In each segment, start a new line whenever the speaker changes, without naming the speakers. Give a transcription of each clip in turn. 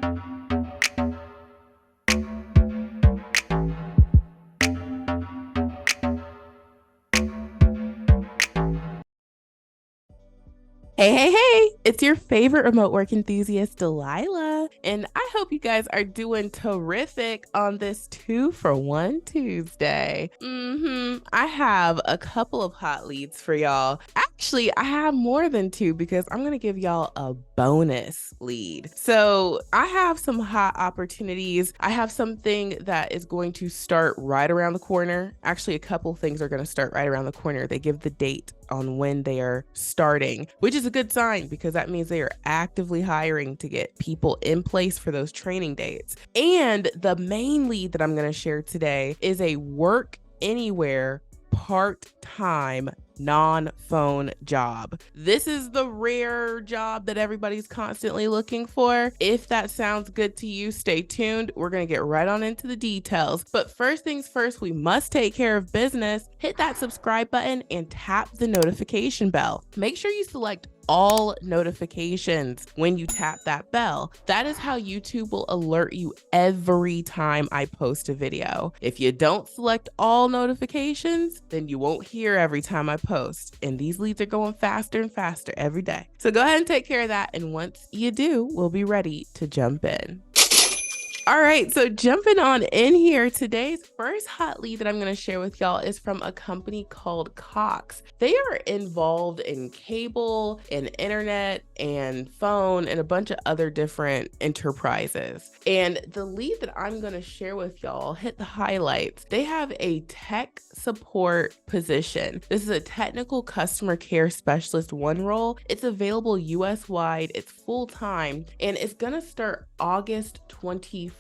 Hey, hey, hey, it's your favorite remote work enthusiast, Delilah. And I hope you guys are doing terrific on this 2-for-1 Tuesday. I have a couple of hot leads for y'all. Actually, I have more than two because I'm going to give y'all a bonus lead. So I have some hot opportunities. I have something that is going to start right around the corner. Actually, a couple things are going to start right around the corner. They give the date on when they are starting, which is a good sign because that means they are actively hiring to get people in place for those training dates. And the main lead that I'm going to share today is a work anywhere part-time non-phone job. This is the rare job that everybody's constantly looking for. If that sounds good to you, stay tuned. We're going to get right on into the details. But first things first, we must take care of business. Hit that subscribe button and tap the notification bell. Make sure you select all notifications when you tap that bell. That is how YouTube will alert you every time I post a video. If you don't select all notifications, then you won't hear every time I post. And these leads are going faster and faster every day. So go ahead and take care of that. And once you do, we'll be ready to jump in. All right, so jumping on in here, today's first hot lead that I'm going to share with y'all is from a company called Cox. They are involved in cable and internet and phone and a bunch of other different enterprises. And the lead that I'm going to share with y'all, hit the highlights. They have a tech support position. This is a technical customer care specialist 1 role. It's available US wide, it's full time, and it's going to start August 21st.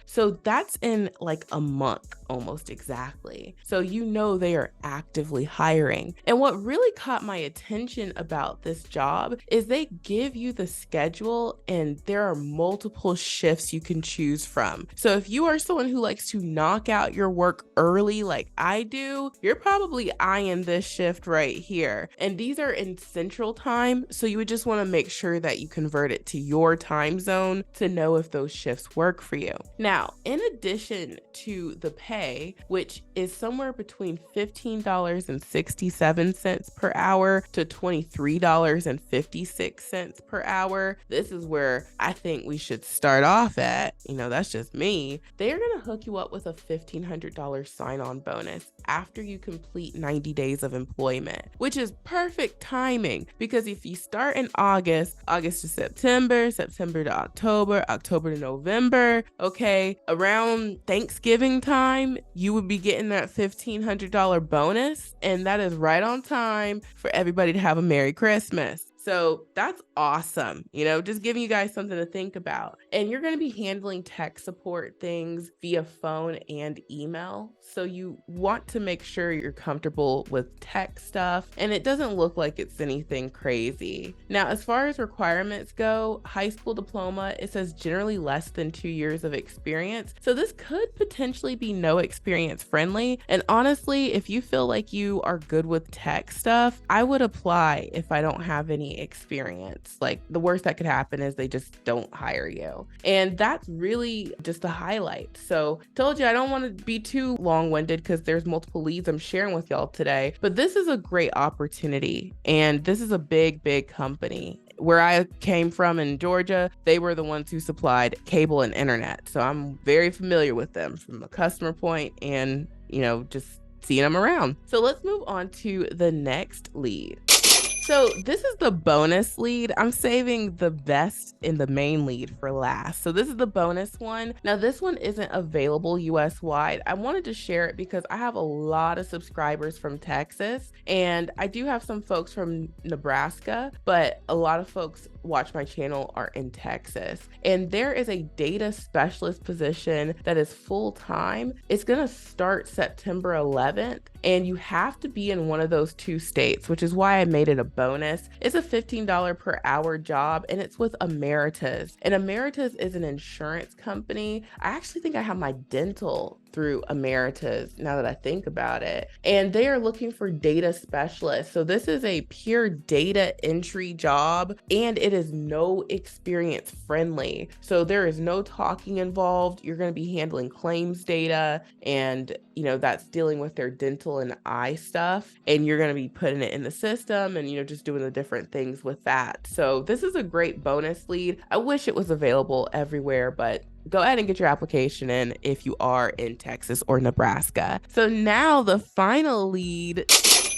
So that's in like a month almost exactly. So you know they are actively hiring. And what really caught my attention about this job is they give you the schedule and there are multiple shifts you can choose from. So if you are someone who likes to knock out your work early like I do, you're probably eyeing this shift right here. And these are in Central Time, so you would just want to make sure that you convert it to your time zone to know if those shifts work for you. Now, in addition to the pay, which is somewhere between $15.67 per hour to $23.56 per hour, this is where I think we should start off at. You know, that's just me. They're going to hook you up with a $1,500 sign-on bonus after you complete 90 days of employment, which is perfect timing because if you start in August to September, September to October, October to November, okay, around Thanksgiving time, you would be getting that $1,500 bonus, and that is right on time for everybody to have a Merry Christmas. So that's awesome, you know, just giving you guys something to think about. And you're going to be handling tech support things via phone and email. So you want to make sure you're comfortable with tech stuff and it doesn't look like it's anything crazy. Now, as far as requirements go, high school diploma, it says generally less than 2 years of experience. So this could potentially be no experience friendly. And honestly, if you feel like you are good with tech stuff, I would apply if I don't have any experience. Like the worst that could happen is they just don't hire you. And that's really just a highlight. So told you I don't want to be too long-winded because there's multiple leads I'm sharing with y'all today, but this is a great opportunity. And this is a big, big company. Where I came from in Georgia, they were the ones who supplied cable and internet. So I'm very familiar with them from a customer point and, you know, just seeing them around. So let's move on to the next lead. So this is the bonus lead. I'm saving the best in the main lead for last. So this is the bonus one. Now this one isn't available US wide. I wanted to share it because I have a lot of subscribers from Texas and I do have some folks from Nebraska, but a lot of folks watch my channel are in Texas. And there is a data specialist position that is full time. It's gonna start September 11th and you have to be in one of those 2 states, which is why I made it a bonus. It's a $15 per hour job and it's with Ameritas. And Ameritas is an insurance company. I actually think I have my dental through Emeritus, now that I think about it. And they are looking for data specialists. So this is a pure data entry job, and it is no experience friendly. So there is no talking involved. You're going to be handling claims data, and that's dealing with their dental and eye stuff. And you're going to be putting it in the system and, just doing the different things with that. So this is a great bonus lead. I wish it was available everywhere, but go ahead and get your application in if you are in Texas or Nebraska. So now the final lead,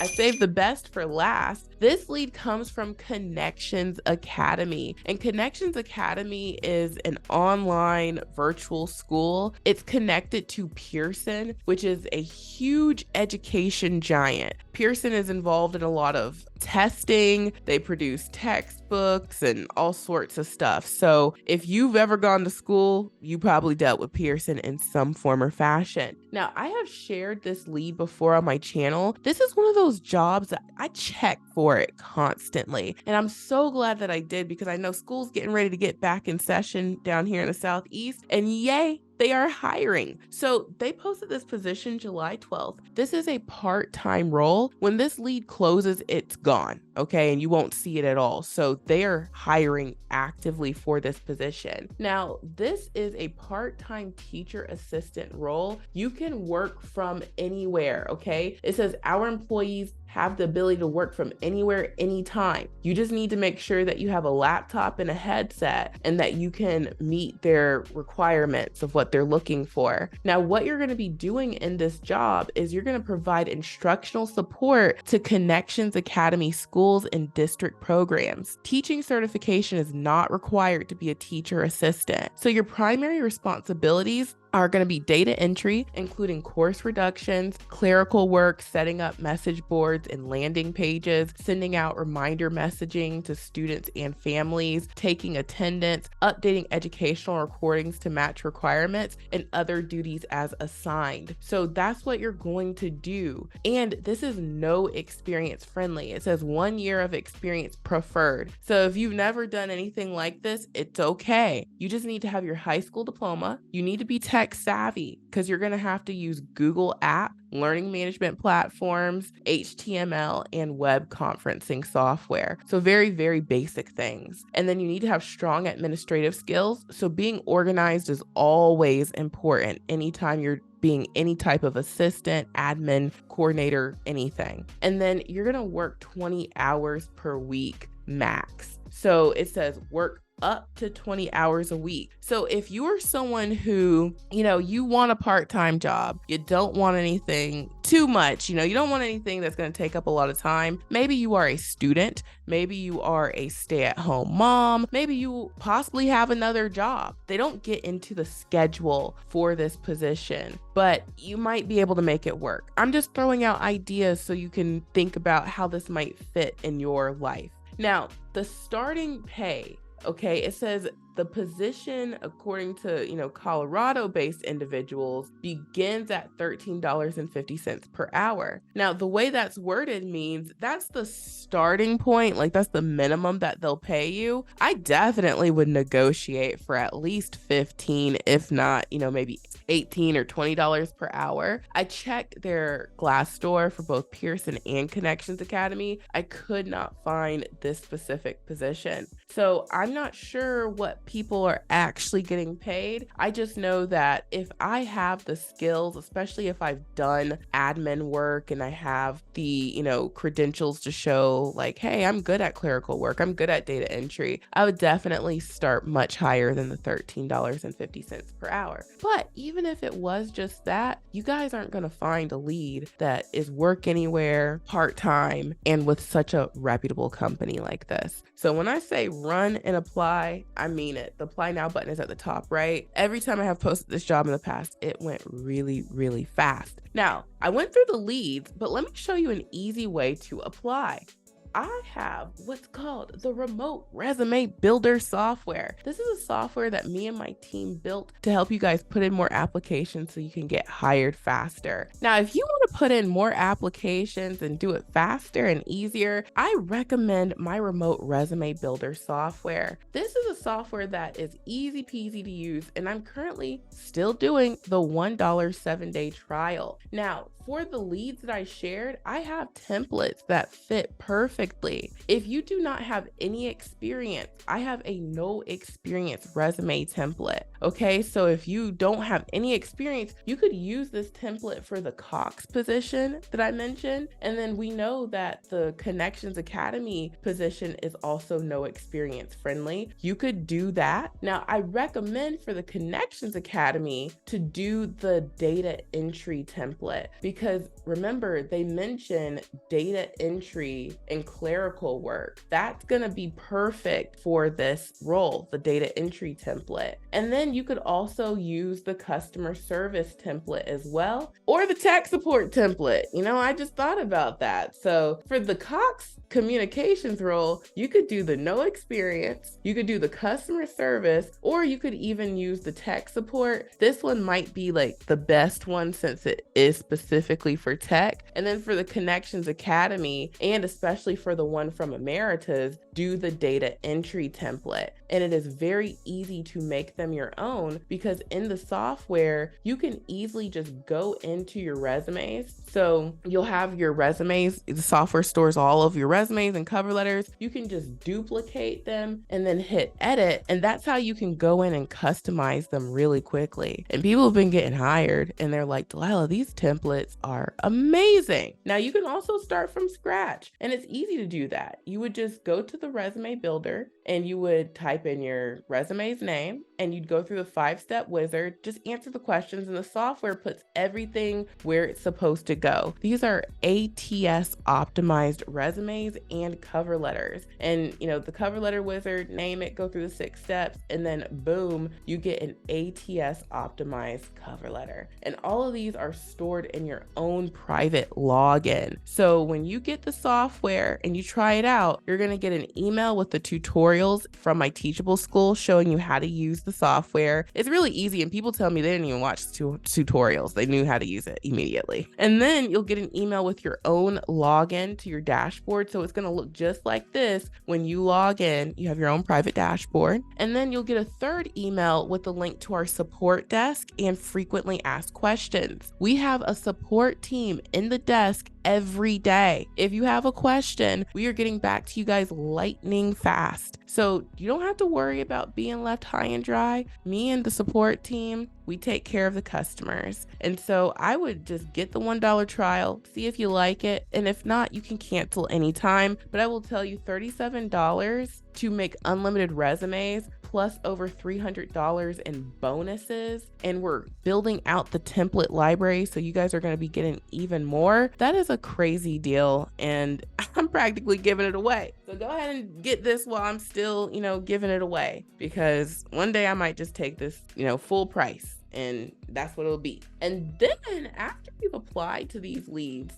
I saved the best for last. This lead comes from Connections Academy, and Connections Academy is an online virtual school. It's connected to Pearson, which is a huge education giant. Pearson is involved in a lot of testing. They produce textbooks and all sorts of stuff. So if you've ever gone to school, you probably dealt with Pearson in some form or fashion. Now, I have shared this lead before on my channel. This is one of those jobs that I check for it constantly. And I'm so glad that I did, because I know school's getting ready to get back in session down here in the Southeast, and yay, they are hiring. So they posted this position July 12th. This is a part-time role. When this lead closes, it's gone, okay? And you won't see it at all. So they are hiring actively for this position. Now, this is a part-time teacher assistant role. You can work from anywhere, okay? It says our employees have the ability to work from anywhere, anytime. You just need to make sure that you have a laptop and a headset, and that you can meet their requirements of what they're looking for. Now, what you're going to be doing in this job is you're going to provide instructional support to Connections Academy schools and district programs. Teaching certification is not required to be a teacher assistant. So your primary responsibilities are going to be data entry, including course reductions, clerical work, setting up message boards and landing pages, sending out reminder messaging to students and families, taking attendance, updating educational recordings to match requirements, and other duties as assigned. So that's what you're going to do. And this is no experience friendly. It says 1 year of experience preferred. So if you've never done anything like this, it's okay. You just need to have your high school diploma. You need to be tech savvy, because you're going to have to use Google App, learning management platforms, HTML, and web conferencing software. So very, very basic things. And then you need to have strong administrative skills. So being organized is always important anytime you're being any type of assistant, admin, coordinator, anything. And then you're going to work 20 hours per week max. So it says work up to 20 hours a week. So if you are someone who, you want a part-time job, you don't want anything too much, you don't want anything that's going to take up a lot of time. Maybe you are a student, maybe you are a stay-at-home mom, maybe you possibly have another job. They don't get into the schedule for this position, but you might be able to make it work. I'm just throwing out ideas so you can think about how this might fit in your life. Now, the starting pay, okay, it says the position, according to, Colorado-based individuals, begins at $13.50 per hour. Now, the way that's worded means that's the starting point, like that's the minimum that they'll pay you. I definitely would negotiate for at least 15, if not, maybe $18 or $20 per hour. I checked their Glassdoor for both Pearson and Connections Academy. I could not find this specific position. So I'm not sure what people are actually getting paid. I just know that if I have the skills, especially if I've done admin work and I have the, credentials to show like, hey, I'm good at clerical work, I'm good at data entry, I would definitely start much higher than the $13.50 per hour. But even if it was just that, you guys aren't going to find a lead that is work anywhere, part-time, and with such a reputable company like this. So when I say run and apply, I mean it. The apply now button is at the top right. Every time I have posted this job in the past, it went really, really fast. Now, I went through the leads, but let me show you an easy way to apply. I have what's called the Remote Resume Builder software. This is a software that me and my team built to help you guys put in more applications so you can get hired faster. Now, if you want to put in more applications and do it faster and easier, I recommend my remote resume builder software. This is a software that is easy peasy to use, and I'm currently still doing the $1 7-day trial. Now, for the leads that I shared, I have templates that fit perfectly. If you do not have any experience, I have a no experience resume template. Okay, so if you don't have any experience, you could use this template for the Cox position that I mentioned. And then we know that the Connections Academy position is also no experience friendly. You could do that. Now, I recommend for the Connections Academy to do the data entry template, because remember, they mention data entry and clerical work. That's going to be perfect for this role, the data entry template. And then you could also use the customer service template as well, or the tech support template. I just thought about that. So for the Cox communications role, you could do the no experience, you could do the customer service, or you could even use the tech support. This one might be like the best one since it is specifically for tech. And then for the Connections Academy, and especially for the one from Emeritus, do the data entry template. And it is very easy to make them your own, because in the software, you can easily just go into your resumes. So you'll have your resumes, the software stores all of your resumes and cover letters. You can just duplicate them and then hit edit. And that's how you can go in and customize them really quickly. And people have been getting hired and they're like, Delilah, these templates are amazing. Now you can also start from scratch, and it's easy to do that. You would just go to the resume builder and you would type in your resume's name and you'd go through the 5-step wizard, just answer the questions, and the software puts everything where it's supposed to go. These are ATS optimized resumes and cover letters. And the cover letter wizard, name it, go through the 6 steps, and then boom, you get an ATS optimized cover letter. And all of these are stored in your own private login. So when you get the software and you try it out, you're going to get an email with the tutorials from my Teachable School showing you how to use the software. It's really easy, and people tell me they didn't even watch tutorials. They knew how to use it immediately. And then you'll get an email with your own login to your dashboard. So it's going to look just like this. When you log in, you have your own private dashboard. And then you'll get a third email with the link to our support desk and frequently asked questions. We have a support team in the desk every day. If you have a question, we are getting back to you guys lightning fast. So you don't have to worry about being left high and dry. Me and the support team, we take care of the customers. And so I would just get the $1 trial, see if you like it. And if not, you can cancel anytime. But I will tell you, $37 to make unlimited resumes, plus over $300 in bonuses. And we're building out the template library, so you guys are going to be getting even more. That is a crazy deal, and I'm practically giving it away. So go ahead and get this while I'm still, giving it away, because one day I might just take this, full price, and that's what it'll be. And then after you've applied to these leads,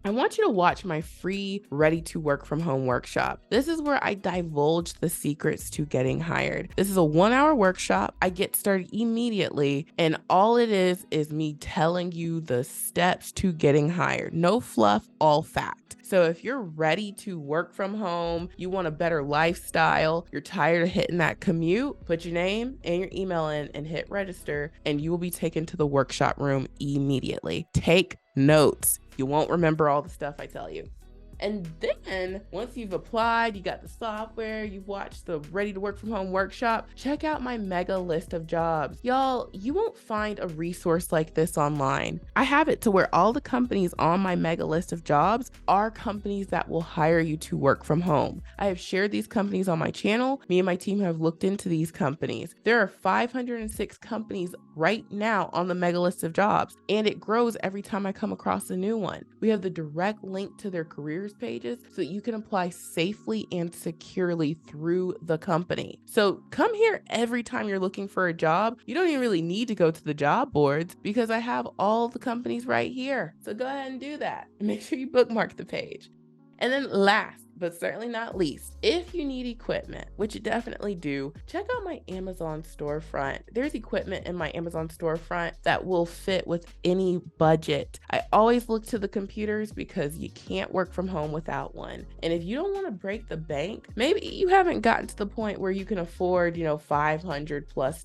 I want you to watch my free Ready to Work from Home workshop. This is where I divulge the secrets to getting hired. This is a 1-hour workshop. I get started immediately, and all it is me telling you the steps to getting hired. No fluff, all fact. So if you're ready to work from home, you want a better lifestyle, you're tired of hitting that commute, put your name and your email in and hit register, and you will be taken to the workshop room immediately. Take notes. You won't remember all the stuff I tell you. And then once you've applied, you got the software, you've watched the Ready to Work from Home workshop, check out my mega list of jobs. Y'all, you won't find a resource like this online. I have it to where all the companies on my mega list of jobs are companies that will hire you to work from home. I have shared these companies on my channel. Me and my team have looked into these companies. There are 506 companies right now on the mega list of jobs, and it grows every time I come across a new one. We have the direct link to their careers pages so that you can apply safely and securely through the company. So come here every time you're looking for a job. You don't even really need to go to the job boards, because I have all the companies right here. So go ahead and do that. Make sure you bookmark the page. And then last but certainly not least, if you need equipment, which you definitely do, check out my Amazon storefront. There's equipment in my Amazon storefront that will fit with any budget. I always look to the computers because you can't work from home without one. And if you don't want to break the bank, maybe you haven't gotten to the point where you can afford, $500 plus.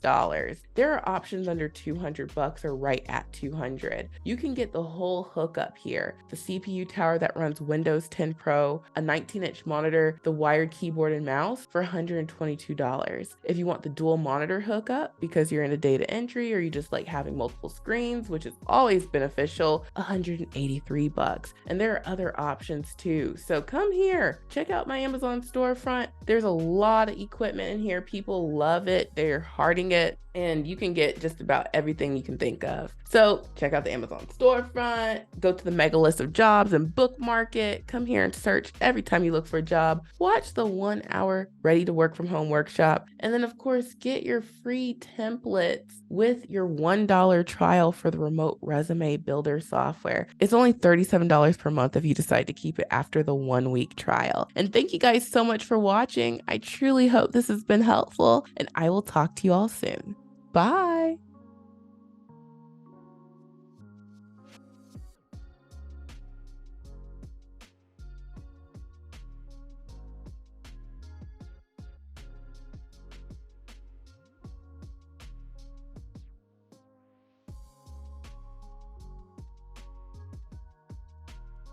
There are options under $200 or right at $200. You can get the whole hookup here. The CPU tower that runs Windows 10 Pro, a 19-inch monitor, the wired keyboard and mouse for $122. If you want the dual monitor hookup because you're into data entry or you just like having multiple screens, which is always beneficial, $183. And there are other options too. So come here, check out my Amazon storefront. There's a lot of equipment in here. People love it. They're hearting it. And you can get just about everything you can think of. So check out the Amazon storefront, go to the mega list of jobs and bookmark it. Come here and search every time you look for a job. Watch the 1 hour ready to work from home workshop. And then of course, get your free templates with your $1 trial for the remote resume builder software. It's only $37 per month if you decide to keep it after the 1 week trial. And thank you guys so much for watching. I truly hope this has been helpful and I will talk to you all soon. Bye.